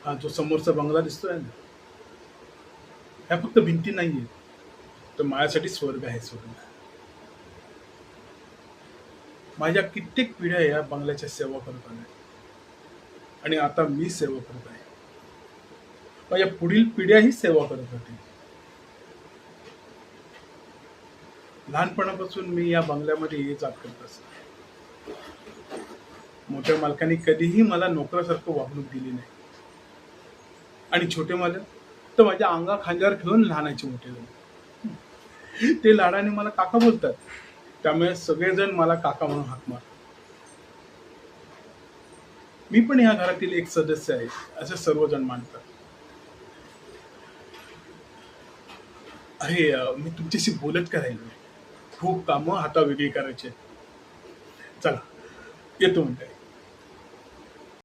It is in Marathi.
हा जो समोरचा बंगला दिसतोय ना, ह्या फक्त भिंती नाहीये, तर माझ्यासाठी स्वर्ग आहे स्वर्ग. माझ्या कित्येक पिढ्या या बंगल्याच्या सेवा करत आल्या आणि आता मी सेवा करत आहे. माझ्या पुढील पिढ्याही सेवा करत राहतील. लहानपणापासून मी या बंगल्यामध्ये ये जात करत असतो. मोठ्या मालकांनी कधीही मला नोकरासारखं वागणूक दिली नाही आणि छोटे मालक तर माझ्या अंगा खांद्यावर ठेवून लहानाचे मोठे झाले. ते लाडाने मला काका बोलतात, त्यामुळे सगळेजण मला काका म्हणून हाक मारतात. मी पण या घरातील एक सदस्य आहे असे सर्वजण मानतात. अरे मी तुमच्याशी बोलत का राहिलो? खूप कामं हातावेगळी करायची आहेत. चला येतो म्हणताय.